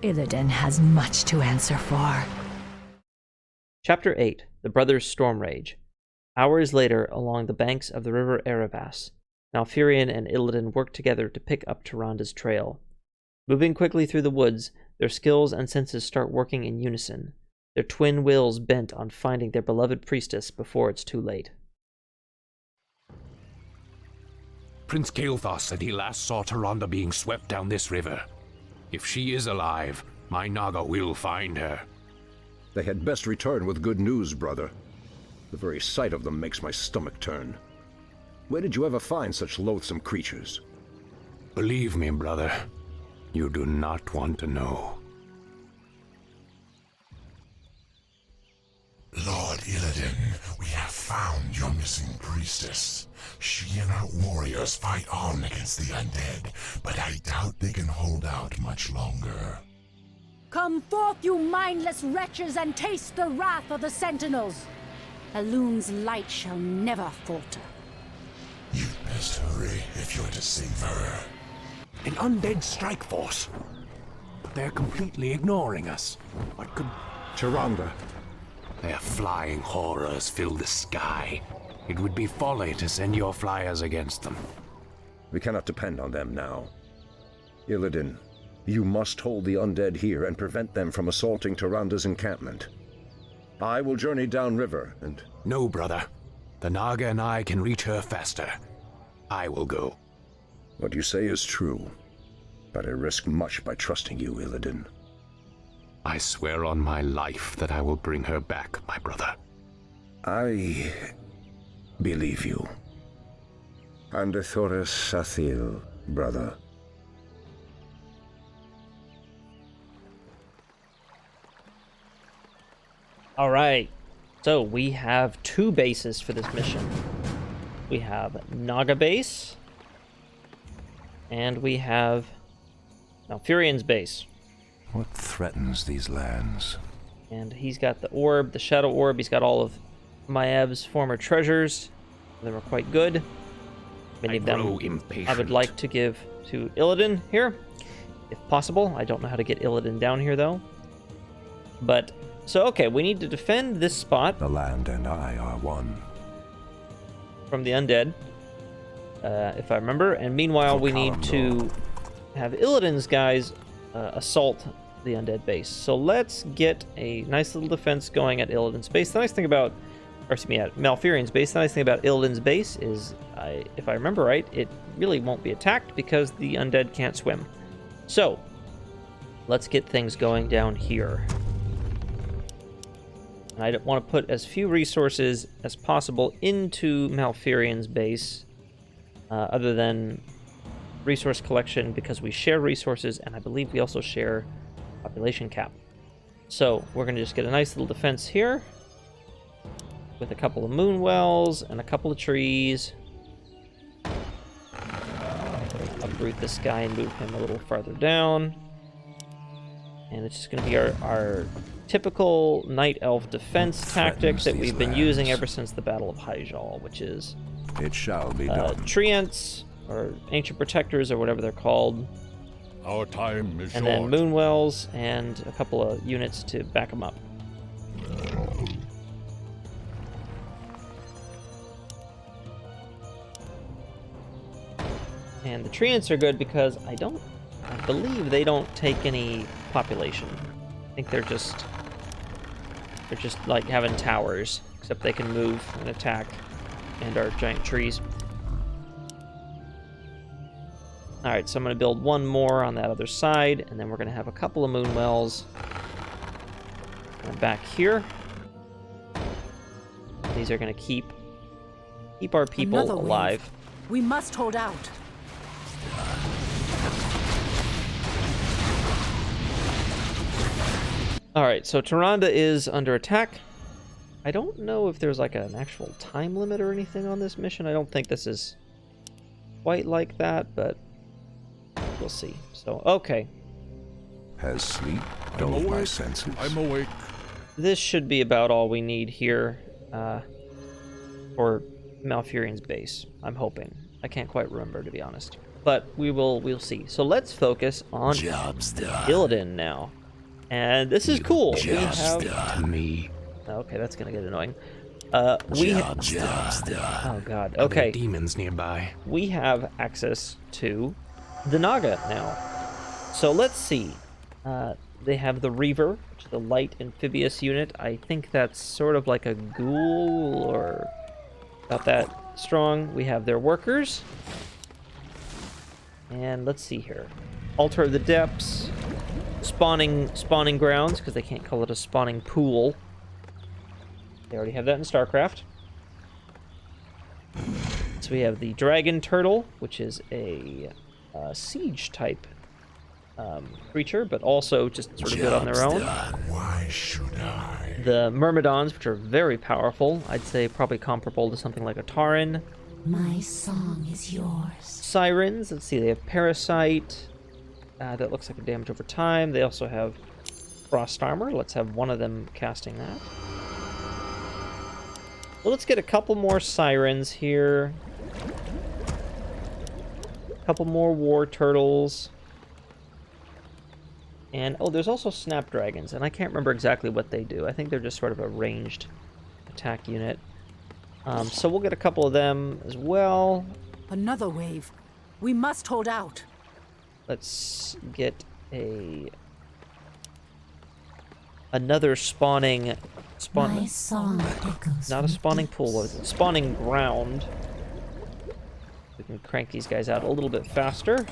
Illidan has much to answer for. Chapter 8. The Brothers Stormrage. Hours later, along the banks of the River Arevass, Malfurion and Illidan worked together to pick up Tyrande's trail. Moving quickly through the woods, their skills and senses start working in unison, their twin wills bent on finding their beloved priestess before it's too late. Prince Kael'thas said he last saw Tyrande being swept down this river. If she is alive, my Naga will find her. They had best return with good news, brother. The very sight of them makes my stomach turn. Where did you ever find such loathsome creatures? Believe me, brother, you do not want to know. Lord Illidan, we have found your missing priestess. She and her warriors fight on against the undead, but I doubt they can hold out much longer. Come forth, you mindless wretches, and taste the wrath of the sentinels. Elun's light shall never falter. You'd best hurry if you're to save her. An undead strike force. They're completely ignoring us. What could... Tyrande. Their flying horrors fill the sky. It would be folly to send your flyers against them. We cannot depend on them now. Illidan, you must hold the undead here and prevent them from assaulting Tyrande's encampment. I will journey downriver and... No, brother. The Naga and I can reach her faster. I will go. What you say is true, but I risk much by trusting you, Illidan. I swear on my life that I will bring her back, my brother. I believe you. Andethoris Sathil, brother. Alright, so we have two bases for this mission. We have Naga base, and we have Malfurion's base. What threatens these lands? And he's got the orb, the shadow orb. He's got all of Maev's former treasures. They were quite good. Many of them I would like to give to Illidan here, if possible. I don't know how to get Illidan down here, though. But, so, okay, we need to defend this spot. The land and I are one. From the undead, if I remember. And meanwhile, we need to have Illidan's guys assault the undead base. So let's get a nice little defense going at Illidan's base. The nice thing about, or excuse me, at Malfurion's base, the nice thing about Illidan's base is, if I remember right, it really won't be attacked because the undead can't swim. So, let's get things going down here. And I want to put as few resources as possible into Malfurion's base, other than resource collection, because we share resources, and I believe we also share population cap. So we're going to just get a nice little defense here with a couple of moon wells and a couple of trees. Uproot this guy and move him a little farther down. And it's just going to be our typical night elf defense tactic that we've been using ever since the Battle of Hyjal, which is It shall be done. treants, or ancient protectors, or whatever they're called. Our time is And then moon wells and a couple of units to back them up. And the treants are good because I believe they don't take any population. I think they're just like having towers, except they can move and attack and are giant trees. Alright, so I'm going to build one more on that other side, and then we're going to have a couple of moon wells back here. These are going to keep our people Another alive. wave. We must hold out. Alright, so Tyrande is under attack. I don't know if there's like an actual time limit or anything on this mission. I don't think this is quite like that, but we'll see. So, okay. Has sleep dulled my senses? I'm awake. This should be about all we need here for Malfurion's base, I'm hoping. I can't quite remember, to be honest. but we'll see. So let's focus on Illidan now. And this is cool. We have to me. Okay, that's gonna get annoying. Oh god. Are there Okay. demons nearby? We have access to the Naga now. So let's see. They have the River, which is the light amphibious unit. I think that's sort of like a ghoul or about that strong. We have their workers. And let's see here. Altar of the Depths. Spawning grounds, because they can't call it a spawning pool. They already have that in StarCraft. So we have the Dragon Turtle, which is a siege type creature, but also just sort of good on their own. Why should I? The Myrmidons, which are very powerful. I'd say probably comparable to something like a Tauren. My song is yours. Sirens, let's see, they have Parasite. That looks like a damage over time. They also have Frost Armor. Let's have one of them casting that. Well, let's get a couple more Sirens here. A couple more War Turtles. And, oh, there's also Snapdragons, and I can't remember exactly what they do. I think they're just sort of a ranged attack unit. So we'll get a couple of them as well. Another wave. We must hold out. Let's get another spawning... My song echoes Not a spawning pool, what is it? Spawning ground. We can crank these guys out a little bit faster.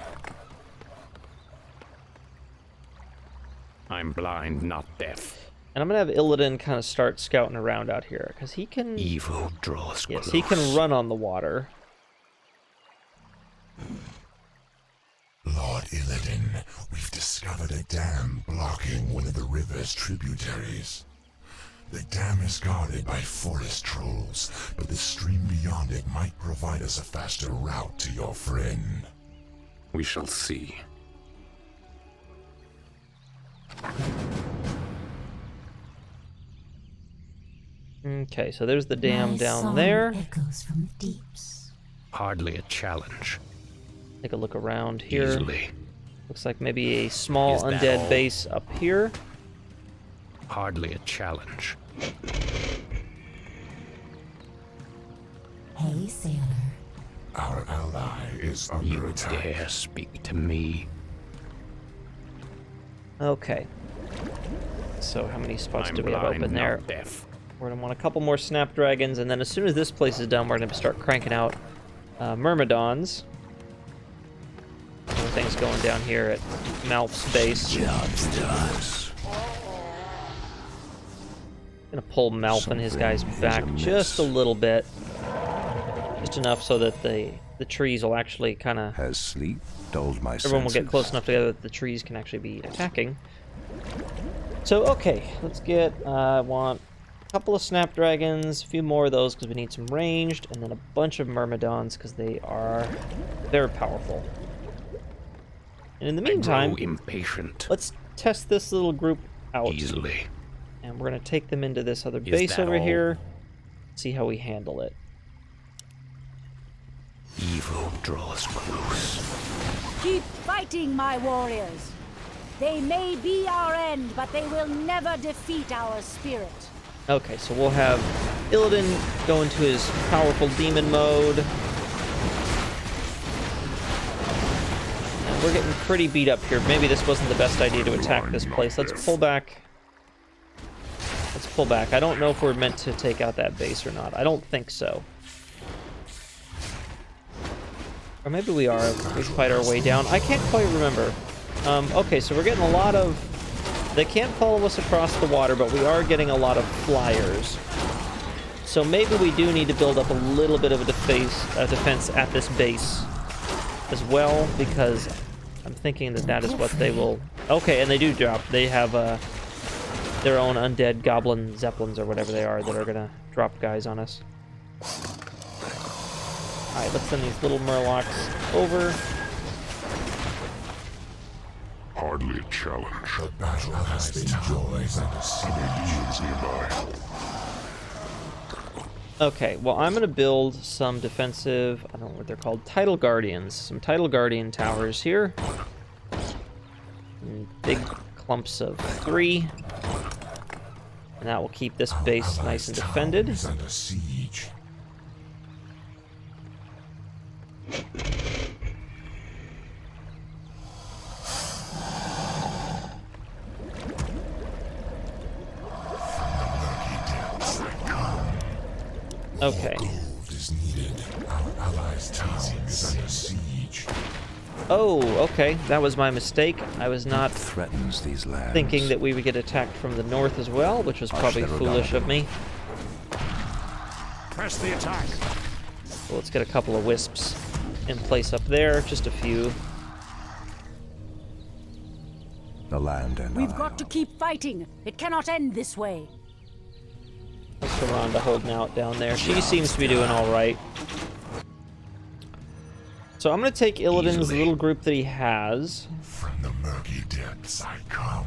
I'm blind, not deaf. And I'm going to have Illidan kind of start scouting around out here, because he can... Evil draws Yes, close. he can run on the water. Lord Illidan, we've discovered a dam blocking one of the river's tributaries. The dam is guarded by forest trolls, but the stream beyond it might provide us a faster route to your friend. We shall see. Okay, so there's the dam My down song there. Echoes from the deeps. Hardly a challenge. Take a look around here. Easily. Looks like maybe a small Is that undead all? base up here. Hardly a challenge. Hey, sailor. Our ally is under You attack. dare speak to me? Okay. So how many spots I'm do we have blind, open not there? deaf. We're going to want a couple more Snapdragons, and then as soon as this place is done, we're going to start cranking out Myrmidons. Everything's going down here at Malf's base. Gonna pull Malf and his guys back just a little bit. Just enough so that the trees will actually kind of... Has sleep dulled my Everyone will get senses? close enough together that the trees can actually be attacking. So, okay, let's get... I want a couple of Snapdragons, a few more of those because we need some ranged, and then a bunch of Myrmidons because they are very powerful. And in the meantime, I grow impatient. let's test this little group out. Easily. And we're going to take them into this other Is base that over all? here. See how we handle it. Evil draws close. Keep fighting, my warriors. They may be our end, but they will never defeat our spirit. Okay, so we'll have Illidan go into his powerful demon mode. And we're getting pretty beat up here. Maybe this wasn't the best idea to attack this place. Let's pull back. Let's pull back. I don't know if we're meant to take out that base or not. I don't think so. Or maybe we are. We fight our way down. I can't quite remember. Okay, so we're getting a lot of... They can't follow us across the water, but we are getting a lot of flyers. So maybe we do need to build up a little bit of a defense at this base as well, because I'm thinking that that is what they will... Okay, and they do drop. They have their own undead goblin zeppelins or whatever they are that are going to drop guys on us. Alright, let's send these little murlocs over. Hardly a challenge. The battle has been joined and the city is nearby. Okay, well, I'm going to build some defensive, I don't know what they're called, Tidal Guardians. Some Tidal Guardian towers here. And big clumps of 3. And that will keep this base nice and defended. Is under siege. Okay. Gold is needed. Our allies' town is under siege. Oh, okay. That was my mistake. I was not Threatens these lands. thinking that we would get attacked from the north as well, which was probably foolish of me. Press the attack. So let's get a couple of wisps in place up there. Just a few. The land and We've I. got to keep fighting. It cannot end this way. That's Tyrande holding out down there. She seems to be doing all right. So I'm going to take Illidan's little group that he has. From the murky depths I come.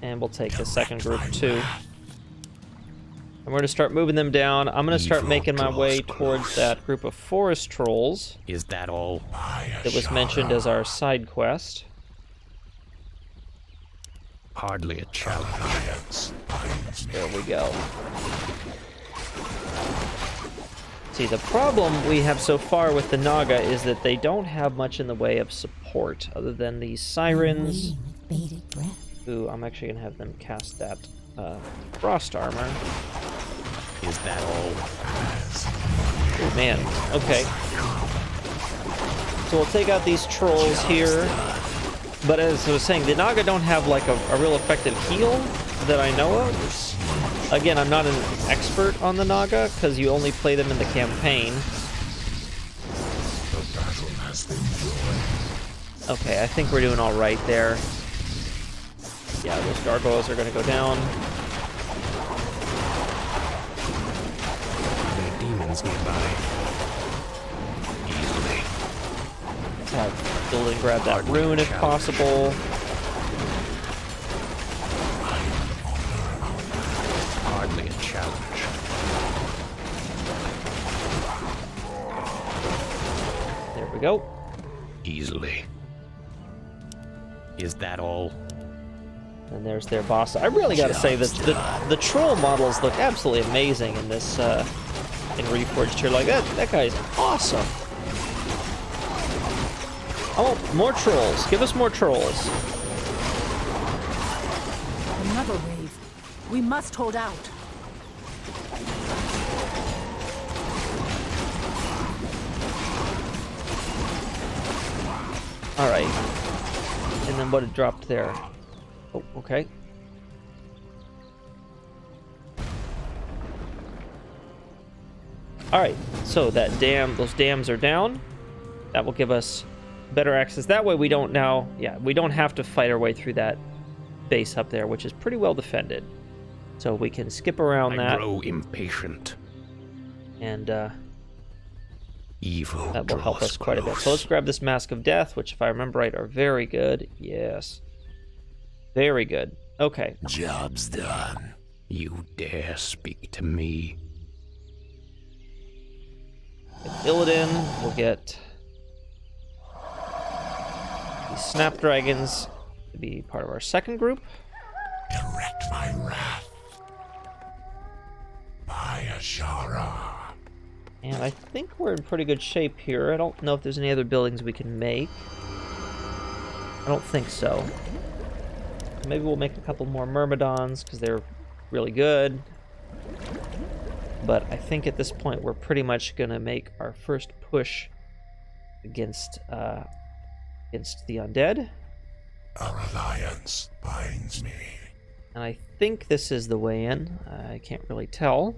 And we'll take the second group too. And we're going to start moving them down. I'm going to start making my way towards that group of forest trolls Is that all? that was mentioned as our side quest. Hardly a challenge. Alliance binds me. There we go. See, the problem we have so far with the Naga is that they don't have much in the way of support other than these sirens. Ooh, I'm actually going to have them cast that frost armor. Is that all? Oh man, okay. So we'll take out these trolls here. But as I was saying, the Naga don't have like a real effective heal that I know of. Again, I'm not an expert on the Naga because you only play them in the campaign. Okay, I think we're doing all right there. Yeah, those gargoyles are going to go down. There are demons nearby. Easily. Let's have Illidan grab that rune if possible. Hardly a challenge. There we go. Easily. Is that all? And there's their boss. I really got to say that the troll models look absolutely amazing in this in Reforged here. Like that guy's awesome. I want more trolls. Give us more trolls. Another wave. We must hold out. All right. And then what had dropped there? Oh, okay. All right. So that those dams are down. That will give us better access. That way we don't now, we don't have to fight our way through that base up there, which is pretty well defended. So we can skip around I that. grow impatient. And Evil that will help us quite a bit. So let's grab this Mask of Death, which if I remember right are very good. Yes. Very good. Okay. Job's done. You dare speak to me? Illidan will get these Snapdragons to be part of our second group. Direct my wrath. By Ashara. And I think we're in pretty good shape here. I don't know if there's any other buildings we can make. I don't think so. Maybe we'll make a couple more Myrmidons because they're really good. But I think at this point we're pretty much going to make our first push against the undead. Our alliance binds me. And I think this is the way in. I can't really tell.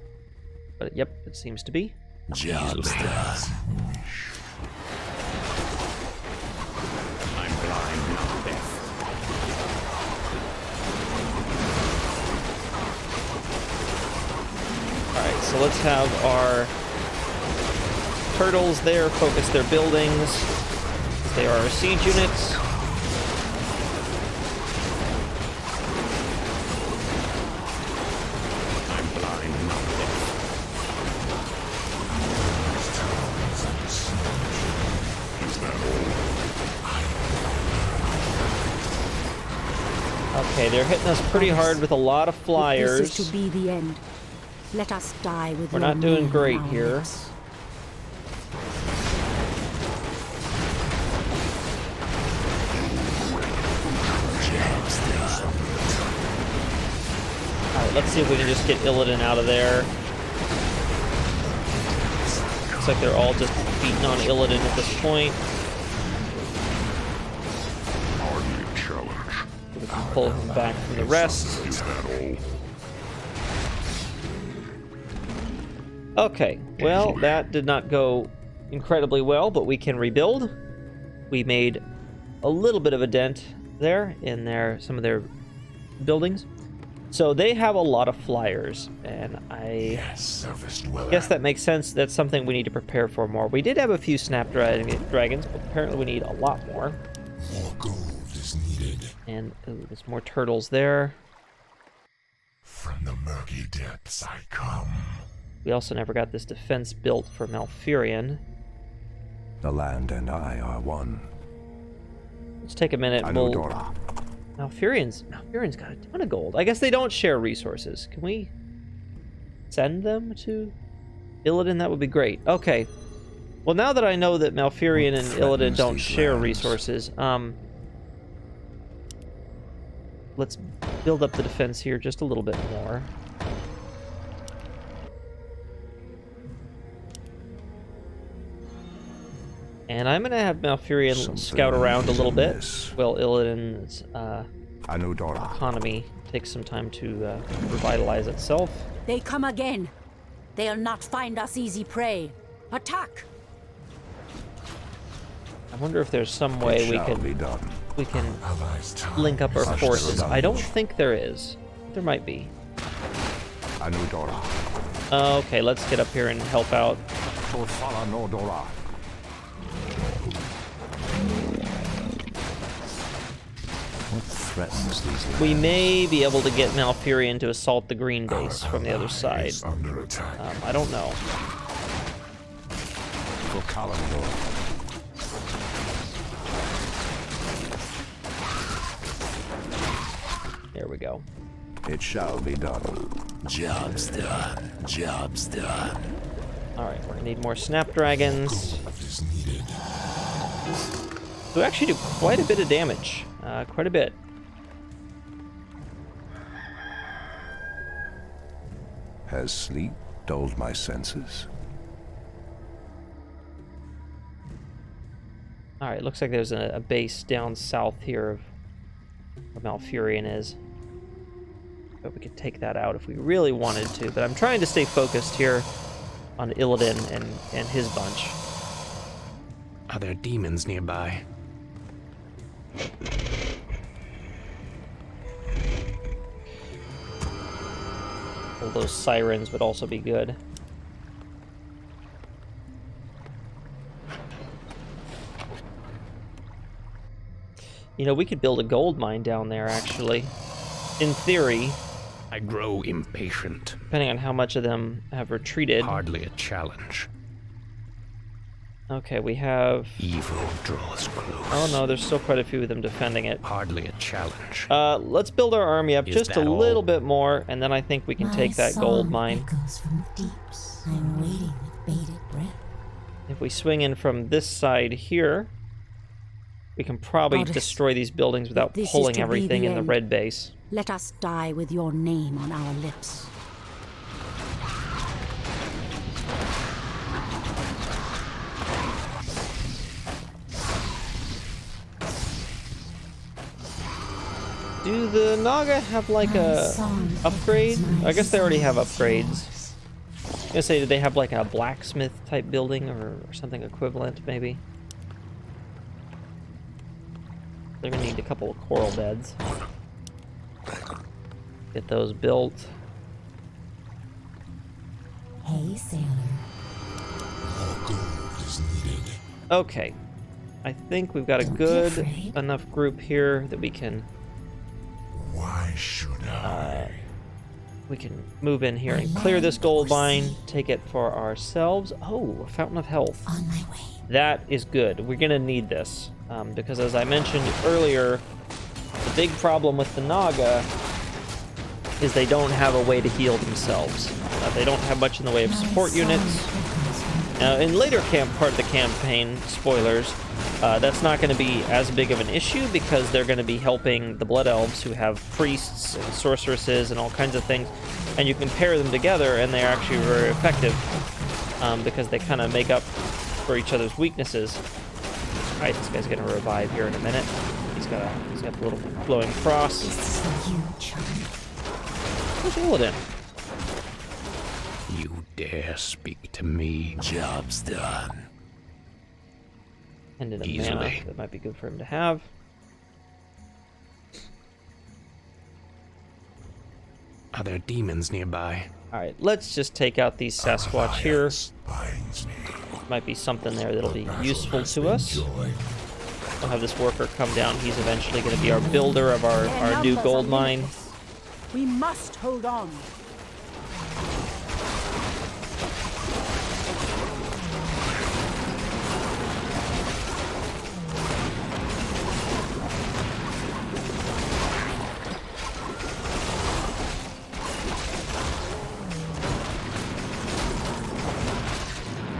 But yep, it seems to be. Job's done. I'm blind, not deaf. Alright, so let's have our turtles there focus their buildings. They are our siege units. I'm blind, not deaf. Okay, they're hitting us pretty hard with a lot of flyers. If this is to be the end, let us die with We're your not doing name great on our here. lips. Alright, let's see if we can just get Illidan out of there. Looks like they're all just beating on Illidan at this point. Hardly a challenge. We can pull him back from the rest. Is that all? Okay, well, that did not go incredibly well, but we can rebuild. We made a little bit of a dent there in some of their buildings. So they have a lot of flyers, and I guess that makes sense. That's something we need to prepare for more. We did have a few snapdragons, but apparently we need a lot more. More gold is needed. And ooh, there's more turtles there. From the murky depths I come. We also never got this defense built for Malfurion. The land and I are one. Let's take a minute. Anudora. Malfurion's got a ton of gold. I guess they don't share resources. Can we send them to Illidan? That would be great. Okay. Well, now that I know that Malfurion and Illidan don't share resources, let's build up the defense here just a little bit more. And I'm going to have Malfurion scout around a little bit while Illidan's Anudora. economy takes some time to revitalize itself. They come again. They'll not find us easy prey. Attack! I wonder if there's some way we can link up our forces. I don't think there is. There might be. Anudora. Okay, let's get up here and help out. Torfala Nodora. What threatens these lands? We may be able to get Malfurion to assault the green base from the other side. Under attack. I don't know. For Kalimdor. There we go. It shall be done. Job's done. Job's done. Alright, we're gonna need more snapdragons. Gold is needed. We actually do quite a bit of damage. Quite a bit. Has sleep dulled my senses? Alright, looks like there's a base down south here of where Malfurion is. But we could take that out if we really wanted to. But I'm trying to stay focused here on Illidan and his bunch. Are there demons nearby? All those sirens would also be good. You know, we could build a gold mine down there, actually. In theory, I grow impatient. depending on how much of them have retreated. Hardly a challenge. Okay, we have... Evil draws close. Oh no, there's still quite a few of them defending it. Hardly a challenge. Let's build our army up Is just a that all? little bit more, and then I think we can take that gold mine. Echoes from the deeps. I'm waiting with bated breath. If we swing in from this side here, we can probably Goddess, destroy these buildings without this is pulling to be everything the in the end. red base. Let us die with your name on our lips. Do the Naga have like a upgrade? I guess they already have upgrades. I was gonna say, do they have like a blacksmith type building or something equivalent, maybe? They're gonna need a couple of coral beds. Get those built. Hey, sailor. More gold is needed. Okay. I think we've got a good enough group here that we can Why should I? move in here and clear this gold mine, take it for ourselves. Oh, a fountain of health. On my way. That is good. We're gonna need this because, as I mentioned earlier, the big problem with the Naga is they don't have a way to heal themselves. They don't have much in the way of support units. Now, in later part of the campaign, spoilers, that's not going to be as big of an issue because they're going to be helping the Blood Elves who have priests and sorceresses and all kinds of things, and you can pair them together and they're actually very effective because they kind of make up for each other's weaknesses. All right, this guy's going to revive here in a minute. He's got a little glowing cross. Where's Illidan? You dare speak to me? Job's done. And in a Easily. mana that might be good for him to have. Are there demons nearby? All right, let's just take out these Sasquatch here. Binds me. Might be something there that'll be useful to us. We'll have this worker come down. He's eventually going to be our builder of our new gold mine. We must hold on.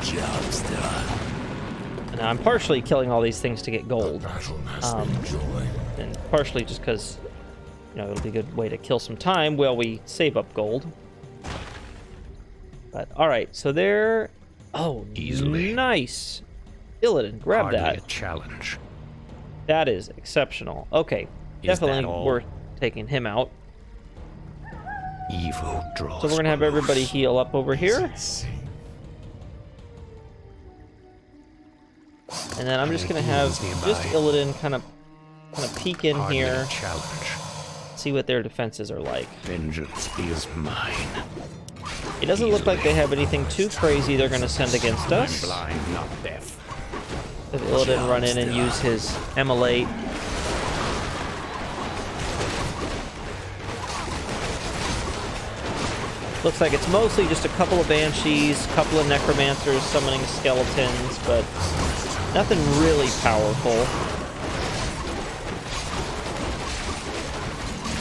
Job's done. And I'm partially killing all these things to get gold. And partially just because, you know, it'll be a good way to kill some time while we save up gold. But, alright, so there... Oh, Easily. nice! Illidan, grab Hardly that. a challenge. That is exceptional. Okay, Is that definitely all? worth taking him out. Evil draws So we're gonna have everybody close. heal up over here. And then I'm just gonna have just Illidan kind of peek in Hardly here, a challenge. see what their defenses are like. Vengeance is mine. It doesn't look like they have anything too crazy they're gonna send against I'm us. blind, not deaf. If Illidan run in and use his Immolate. Looks like it's mostly just a couple of Banshees, a couple of Necromancers summoning skeletons, but nothing really powerful.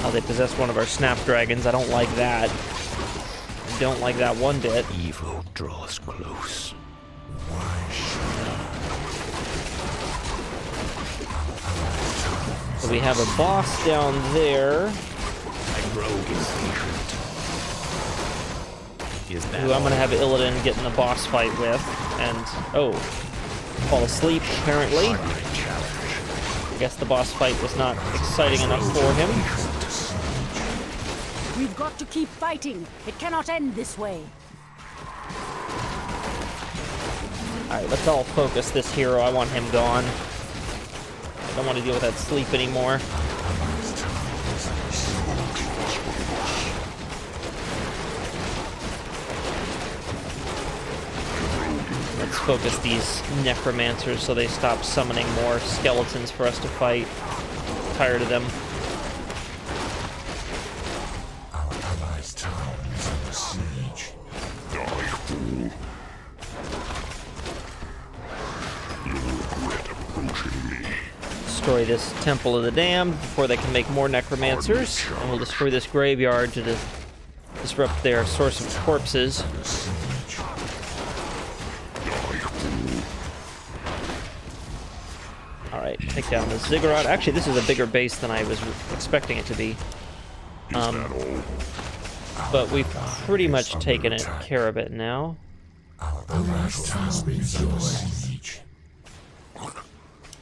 Oh, they possess one of our Snapdragons. I don't like that. I don't like that one bit. Evil draws close. So we have a boss down there, I grow impatient. Is that who I'm going to have Illidan get in the boss fight with, and, oh, fall asleep, apparently. hardly a challenge? I guess the boss fight was not exciting enough for him. We've got to keep fighting. It cannot end this way. Alright, let's all focus this hero. I want him gone. I don't want to deal with that sleep anymore. Let's focus these necromancers so they stop summoning more skeletons for us to fight. I'm tired of them. Our allies' town is under siege. Die, fool. You'll regret approaching me. Destroy this Temple of the Damned before they can make more necromancers. And we'll destroy this graveyard to disrupt their source of corpses. Alright, take down the Ziggurat. Actually, this is a bigger base than I was expecting it to be. But we've pretty much taken care of it now. Our allies' town is under siege.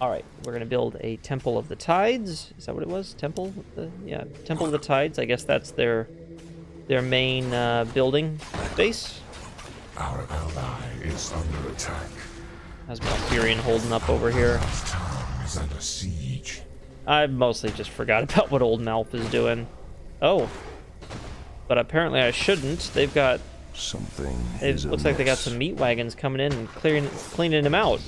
Alright, we're going to build a Temple of the Tides. Is that what it was? Temple? Yeah, Temple of the Tides. I guess that's their main building base. Our ally is under attack. How's Malfurion holding up over here? Our town is under siege. I mostly just forgot about what old Malf is doing. Oh. But apparently I shouldn't. They've got... Something It is looks like they got amiss. some meat wagons coming in and cleaning them out.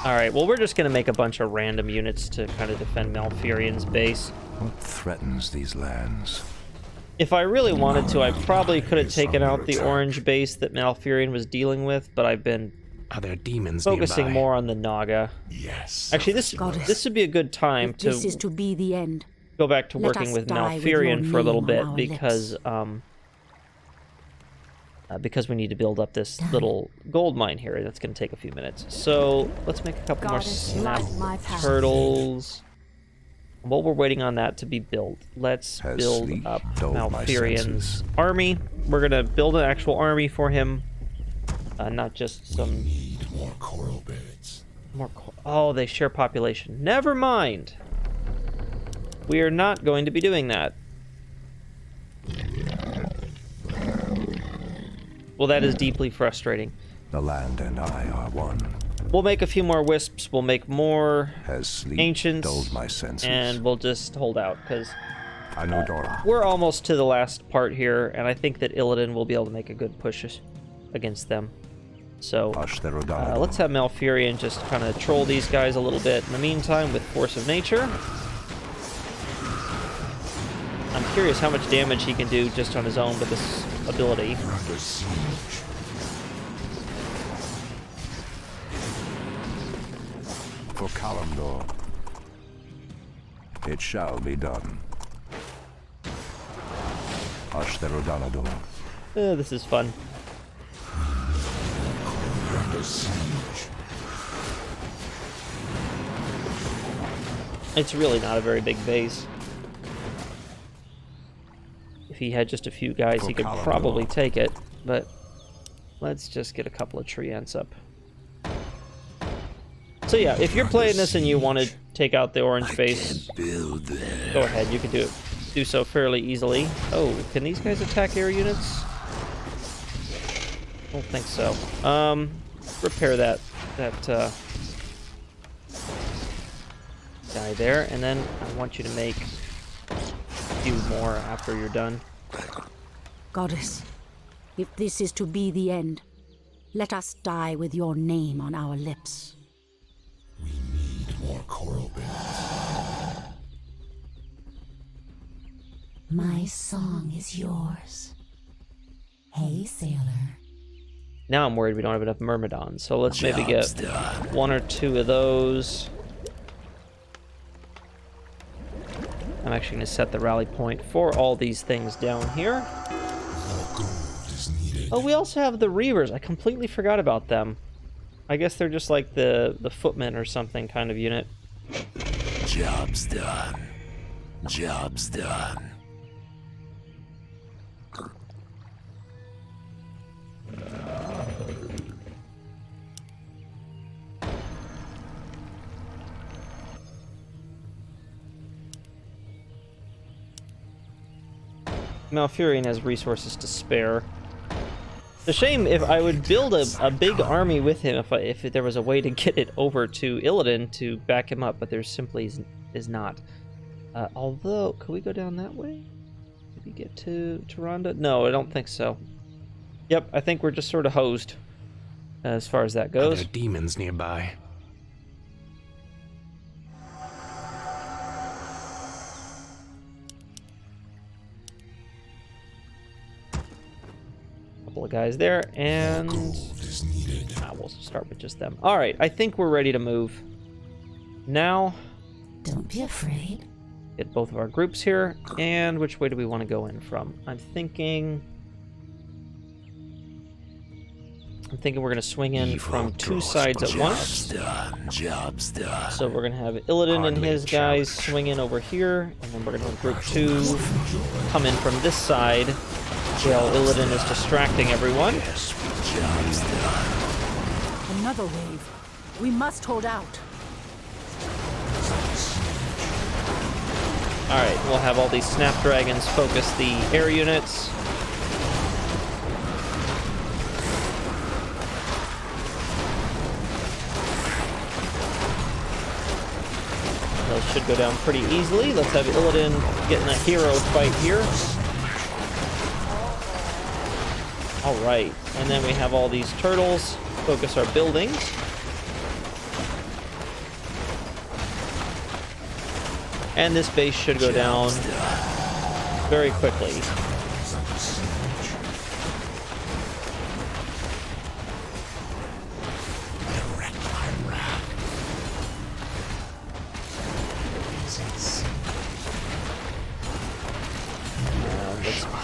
Alright, well, we're just going to make a bunch of random units to kind of defend Malfurion's base. What threatens these lands? If I really wanted to, I probably could have taken out the orange base that Malfurion was dealing with, but I've been Are there demons focusing nearby? more on the Naga. Yes. Actually, this would be a good time If this is to to be the end, go back to let working us with die with your Malfurion for a little name on bit our because we need to build up this little gold mine here. That's going to take a few minutes. So let's make a couple more Goddess, snap light my path. turtles. While we're waiting on that to be built, let's Has build sleep up dulled my Malfurion's senses? army. We're going to build an actual army for him, not just some Need more coral beds. more. Oh, they share population. Never mind. We are not going to be doing that. Well, that is deeply frustrating. The land and I are one. We'll make a few more wisps. We'll make more Has sleep ancients, dulled my senses? and we'll just hold out because I know Dora. we're almost to the last part here, and I think that Illidan will be able to make a good push against them. So let's have Malfurion just kind of troll these guys a little bit in the meantime with Force of Nature. I'm curious how much damage he can do just on his own with this ability. You're under siege. For Condor. It shall be done. Ashtherodanador. This is fun. You're under siege. It's really not a very big base. If he had just a few guys, he could probably take it, but let's just get a couple of tree ants up. So yeah, if you're playing this and you want to take out the orange base, go ahead, you can do so fairly easily. Oh, can these guys attack air units? I don't think so. Repair that guy there, and then I want you to make a few more after you're done. Goddess, if this is to be the end, let us die with your name on our lips. We need more coral beds. My song is yours. Hey, sailor. Now I'm worried we don't have enough Myrmidons, so let's maybe get one or two of those. I'm actually going to set the rally point for all these things down here. More gold is needed. Oh, we also have the Reavers. I completely forgot about them. I guess they're just like the footmen or something kind of unit. Job's done. Job's done. Malfurion has resources to spare. It's a shame if I would build a big army with him if there was a way to get it over to Illidan to back him up, but there simply is not. Although, could we go down that way? Did we get to Tyrande? No, I don't think so. Yep, I think we're just sort of hosed as far as that Are goes. there demons nearby? Couple of guys there, and Gold is needed. we'll start with just them. All right, I think we're ready to move. Now, Don't be afraid. get both of our groups here, and which way do we want to go in from? I'm thinking we're going to swing in from two sides at once. Job's done. So we're going to have Illidan and his guys swing in over here, and then we're going to have group 2 come in from this side while Illidan is distracting everyone. Job's done. Another wave. We must hold out. Alright, we'll have all these snapdragons focus the air units. Those should go down pretty easily. Let's have Illidan getting a hero fight here. Alright, and then we have all these turtles focus our buildings. And this base should go down very quickly.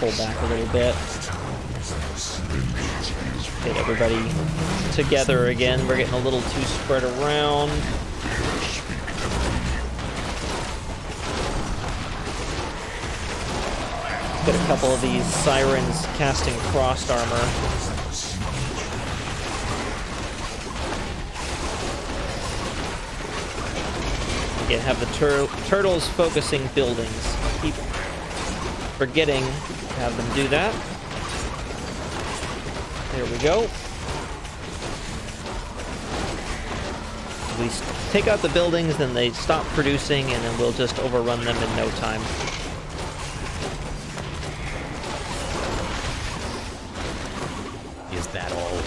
pull back a little bit. Get everybody together again. We're getting a little too spread around. Get a couple of these sirens casting frost armor. Again, have the turtles focusing buildings. Keep forgetting to have them do that. There we go. We take out the buildings, then they stop producing, and then we'll just overrun them in no time. Is that all?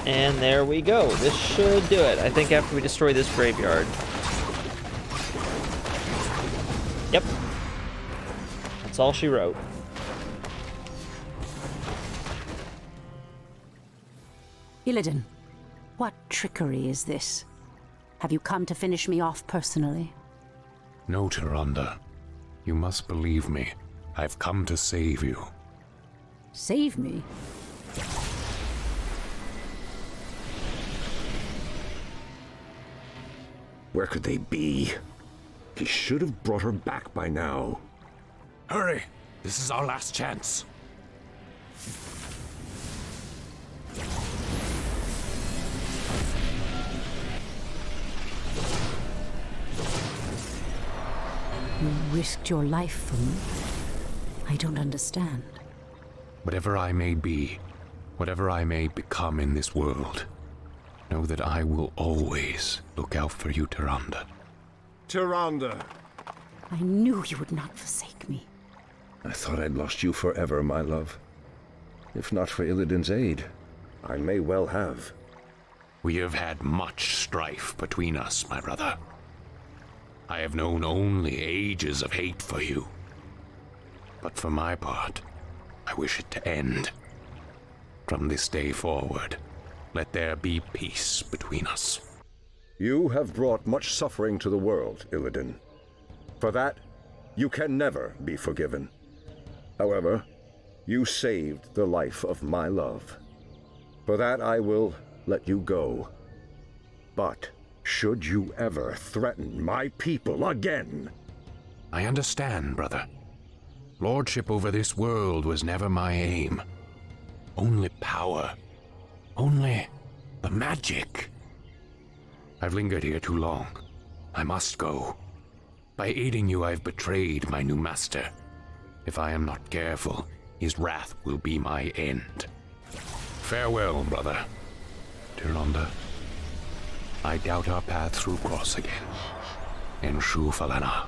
And there we go. This should do it. I think after we destroy this graveyard. Yep. That's all she wrote. Illidan, what trickery is this? Have you come to finish me off personally? No, Tyrande. You must believe me. I've come to save you. Save me? Where could they be? He should have brought her back by now. Hurry! This is our last chance. You risked your life for me. I don't understand. Whatever I may be, whatever I may become in this world, know that I will always look out for you, Tyrande. Tyrande! I knew you would not forsake me. I thought I'd lost you forever, my love. If not for Illidan's aid, I may well have. We have had much strife between us, my brother. I have known only ages of hate for you. But for my part, I wish it to end. From this day forward, let there be peace between us. You have brought much suffering to the world, Illidan. For that, you can never be forgiven. However, you saved the life of my love. For that, I will let you go. But should you ever threaten my people again... I understand, brother. Lordship over this world was never my aim. Only power. Only the magic. I've lingered here too long. I must go. By aiding you, I've betrayed my new master. If I am not careful, his wrath will be my end. Farewell, brother. Tyrande, I doubt our paths will cross again. In Shufalana.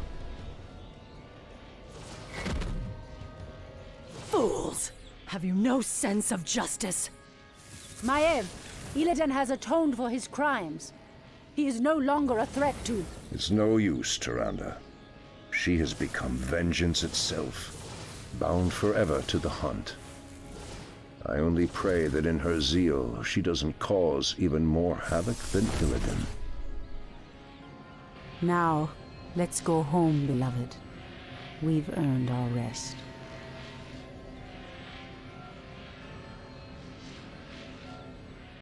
Fools! Have you no sense of justice? Maev, Illidan has atoned for his crimes. He is no longer a threat to... It's no use, Tyrande. She has become vengeance itself, bound forever to the hunt. I only pray that in her zeal, she doesn't cause even more havoc than Illidan. Now, let's go home, beloved. We've earned our rest.